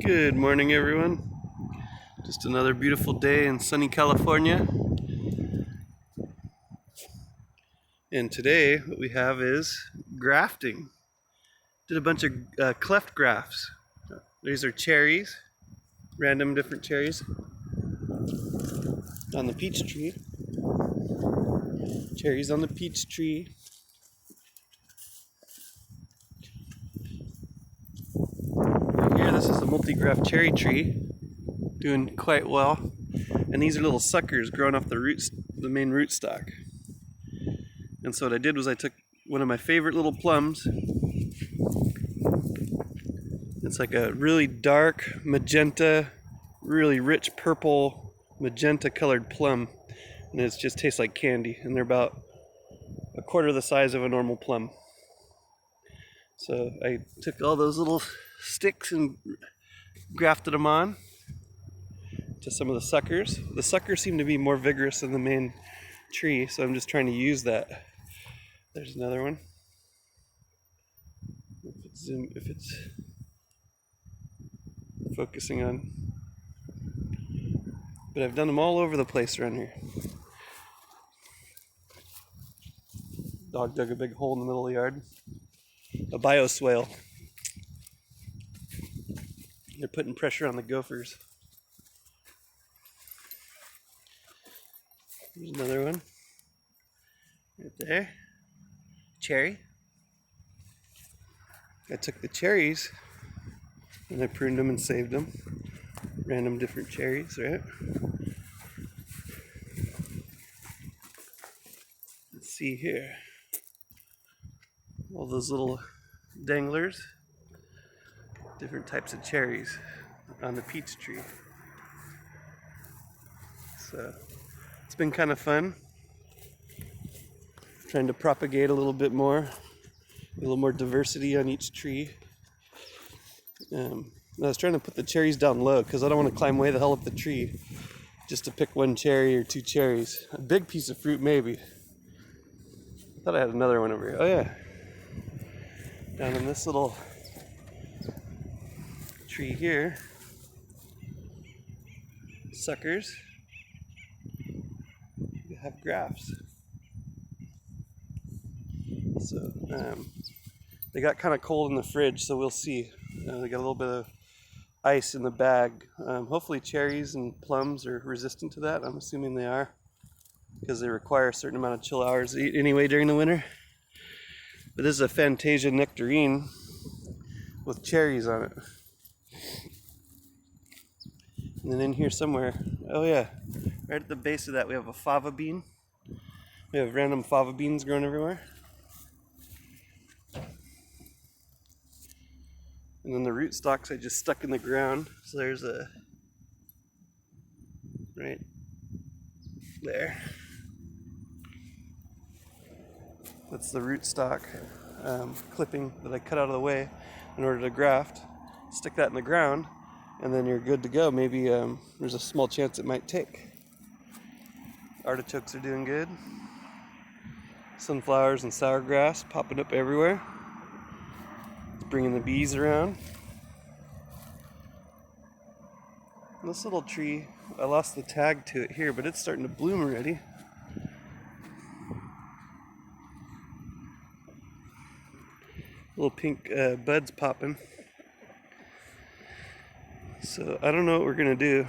Good morning, everyone. Just another beautiful day in sunny California. And today, what we have is grafting. Did a bunch of cleft grafts. These are cherries, random different cherries on the peach tree. Cherries on the peach tree. Right here, this is the multi-graft cherry tree, doing quite well. And these are little suckers growing off the roots, the main rootstock. And so what I did was I took one of my favorite little plums. It's like a really dark magenta, really rich purple magenta colored plum, and it just tastes like candy, and they're about a quarter the size of a normal plum. So I took all those little sticks and grafted them on to some of the suckers. The suckers seem to be more vigorous than the main tree, so I'm just trying to use that. There's another one. If it's focusing on, but I've done them all over the place around here. Dog dug a big hole in the middle of the yard. A bioswale. They're putting pressure on the gophers. There's another one. Right there. Cherry. I took the cherries and I pruned them and saved them. Random different cherries, right? Let's see here. All those little danglers. Different types of cherries on the peach tree. So it's been kind of fun. Trying to propagate a little bit more. A little more diversity on each tree. I was trying to put the cherries down low because I don't want to climb way the hell up the tree just to pick one cherry or two cherries. A big piece of fruit maybe. I thought I had another one over here. Oh yeah. Down in this little tree here. Suckers. You have grafts. So they got kind of cold in the fridge, so we'll see. They got a little bit of ice in the bag. Hopefully cherries and plums are resistant to that. I'm assuming they are, because they require a certain amount of chill hours to eat anyway during the winter. But this is a Fantasia nectarine with cherries on it. And then in here somewhere, oh yeah, right at the base of that we have a fava bean. We have random fava beans growing everywhere. And then the root stalks I just stuck in the ground. So there's a, right there. That's the root stock clipping that I cut out of the way in order to graft. Stick that in the ground, and then you're good to go. Maybe there's a small chance it might take. Artichokes are doing good. Sunflowers and sour grass popping up everywhere. Bringing the bees around. This little tree, I lost the tag to it here, but it's starting to bloom already. Little pink buds popping. So I don't know what we're gonna do.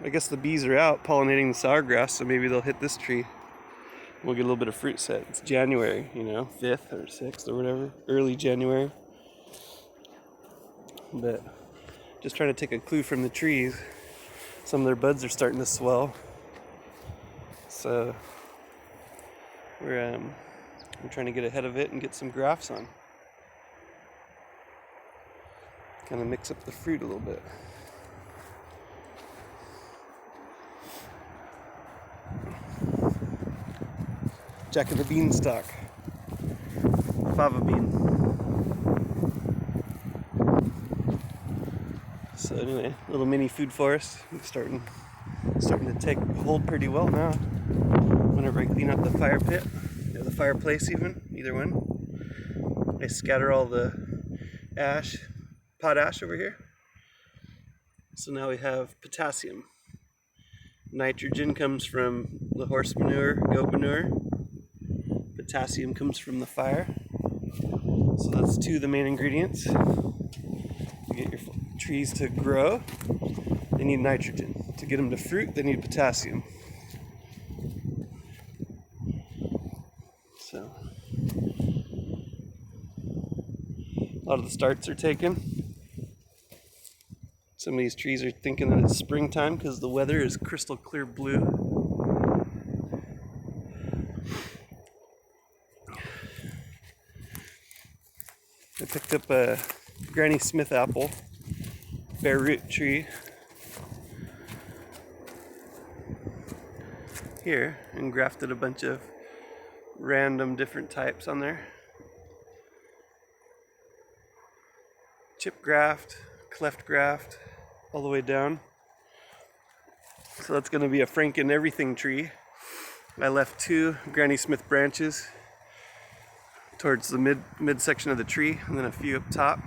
I guess the bees are out pollinating the sour grass, so maybe they'll hit this tree. We'll get a little bit of fruit set. It's January, 5th or 6th or whatever, early January. But just trying to take a clue from the trees. Some of their buds are starting to swell. So we're trying to get ahead of it and get some grafts on. Kind of mix up the fruit a little bit. Jack of the beanstalk. Fava bean. So anyway, little mini food forest. It's starting to take hold pretty well now. Whenever I clean out the fire pit, or the fireplace even, either one, I scatter all the ash, potash over here. So now we have potassium. Nitrogen comes from the horse manure, goat manure. Potassium comes from the fire. So that's two of the main ingredients. To get your trees to grow, they need nitrogen. To get them to fruit, they need potassium. So a lot of the starts are taken. Some of these trees are thinking that it's springtime because the weather is crystal clear blue. I picked up a Granny Smith apple, bare root tree here, and grafted a bunch of random different types on there. Chip graft, cleft graft, all the way down. So that's going to be a Franken everything tree. I left two Granny Smith branches towards the mid section of the tree, and then a few up top.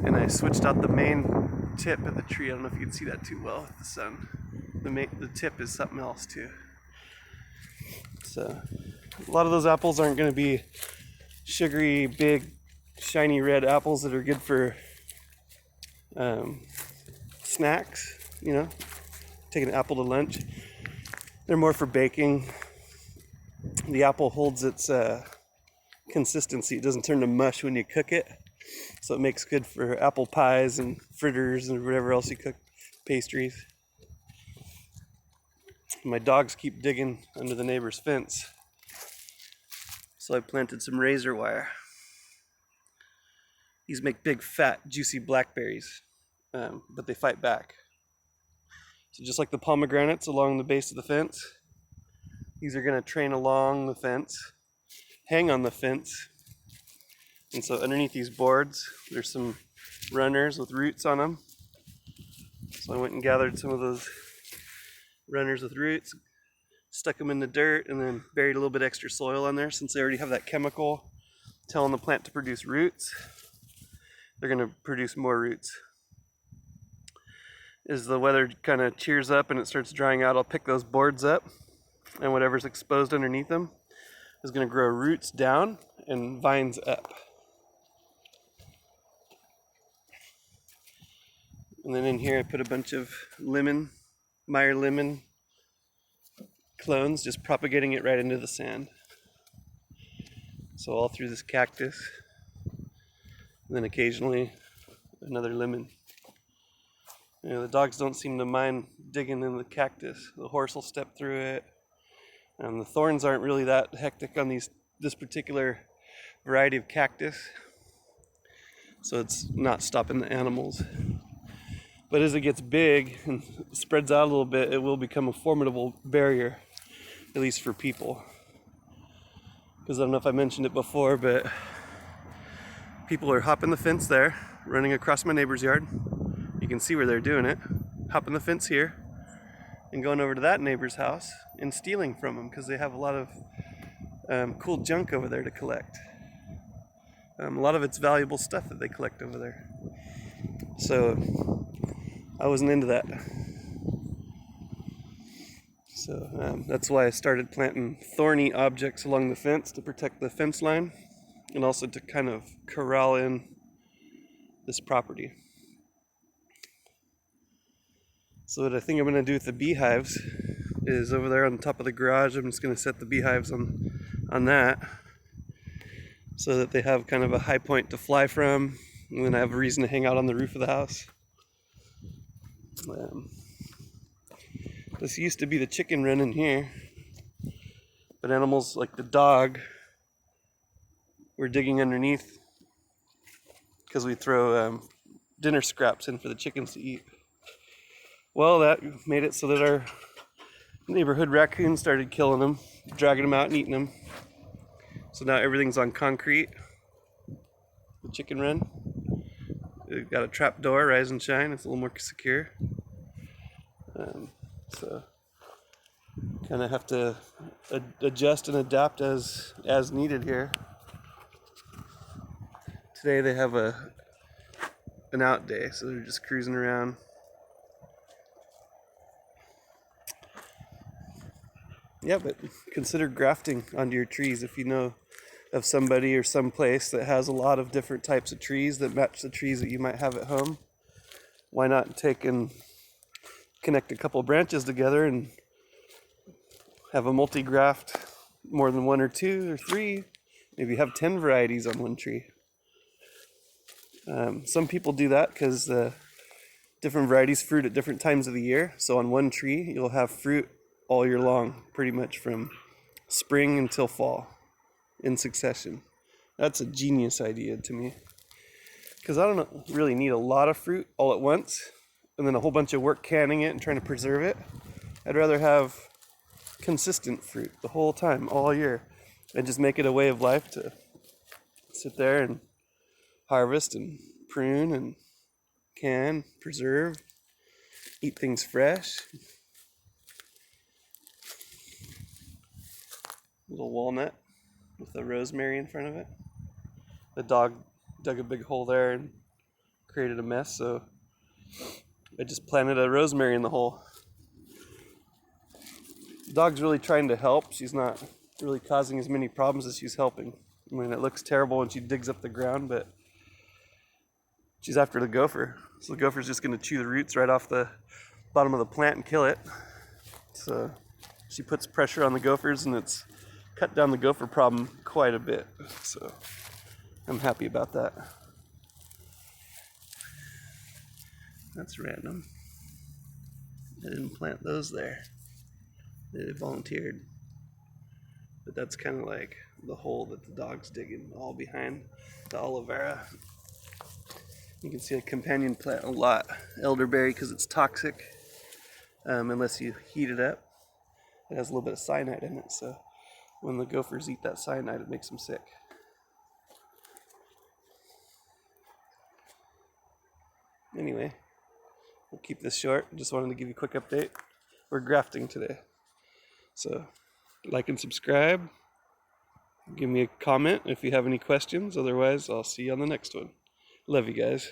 And I switched out the main tip of the tree. I don't know if you can see that too well with the sun. The tip is something else too. So a lot of those apples aren't going to be sugary, big, shiny red apples that are good for snacks, you know, take an apple to lunch. They're more for baking. The apple holds its consistency. It doesn't turn to mush when you cook it. So it makes good for apple pies and fritters and whatever else you cook, pastries. My dogs keep digging under the neighbor's fence. So I planted some razor wire. These make big, fat, juicy blackberries, but they fight back. So just like the pomegranates along the base of the fence, these are going to train along the fence, hang on the fence. And so underneath these boards, there's some runners with roots on them. So I went and gathered some of those runners with roots, stuck them in the dirt, and then buried a little bit extra soil on there. Since they already have that chemical telling the plant to produce roots, they're going to produce more roots. As the weather kind of cheers up and it starts drying out, I'll pick those boards up, and whatever's exposed underneath them is going to grow roots down and vines up. And then in here I put a bunch of Meyer lemon clones, just propagating it right into the sand. So all through this cactus, and then occasionally another lemon. You know, the dogs don't seem to mind digging in the cactus. The horse will step through it. And the thorns aren't really that hectic on this particular variety of cactus. So it's not stopping the animals. But as it gets big and spreads out a little bit, it will become a formidable barrier, at least for people. Because I don't know if I mentioned it before, but people are hopping the fence there, running across my neighbor's yard. You can see where they're doing it. Hopping the fence here and going over to that neighbor's house and stealing from them because they have a lot of cool junk over there to collect. A lot of it's valuable stuff that they collect over there. So I wasn't into that. So that's why I started planting thorny objects along the fence to protect the fence line and also to kind of corral in this property. So what I think I'm going to do with the beehives is over there on the top of the garage, I'm just going to set the beehives on that so that they have kind of a high point to fly from, and then I have a reason to hang out on the roof of the house. This used to be the chicken run in here, but animals like the dog were digging underneath because we throw dinner scraps in for the chickens to eat. Well, that made it so that our neighborhood raccoons started killing them, dragging them out and eating them. So now everything's on concrete. The chicken run. It got a trap door, rise and shine. It's a little more secure. So kind of have to adjust and adapt as needed here. Today they have an out day, so they're just cruising around, Yeah, but consider grafting onto your trees if you know of somebody or some place that has a lot of different types of trees that match the trees that you might have at home. Why not take and connect a couple branches together and have a multi-graft, more than one or two or three, maybe have 10 varieties on one tree. Some people do that because different varieties fruit at different times of the year. So on one tree, you'll have fruit all year long, pretty much from spring until fall in succession. That's a genius idea to me, because I don't really need a lot of fruit all at once and then a whole bunch of work canning it and trying to preserve it. I'd rather have consistent fruit the whole time, all year, and just make it a way of life to sit there and harvest and prune and can, preserve, eat things fresh. Little walnut with a rosemary in front of it. The dog dug a big hole there and created a mess, so I just planted a rosemary in the hole. The dog's really trying to help. She's not really causing as many problems as she's helping. I mean, it looks terrible when she digs up the ground, but she's after the gopher. So the gopher's just going to chew the roots right off the bottom of the plant and kill it. So she puts pressure on the gophers, and it's cut down the gopher problem quite a bit. So I'm happy about that. That's random. I didn't plant those there. They volunteered. But that's kind of like the hole that the dog's digging, all behind the aloe vera. You can see a companion plant a lot, elderberry, because it's toxic unless you heat it up. It has a little bit of cyanide in it, so when the gophers eat that cyanide, it makes them sick. Anyway, we'll keep this short. Just wanted to give you a quick update. We're grafting today. So like and subscribe. Give me a comment if you have any questions. Otherwise, I'll see you on the next one. Love you guys.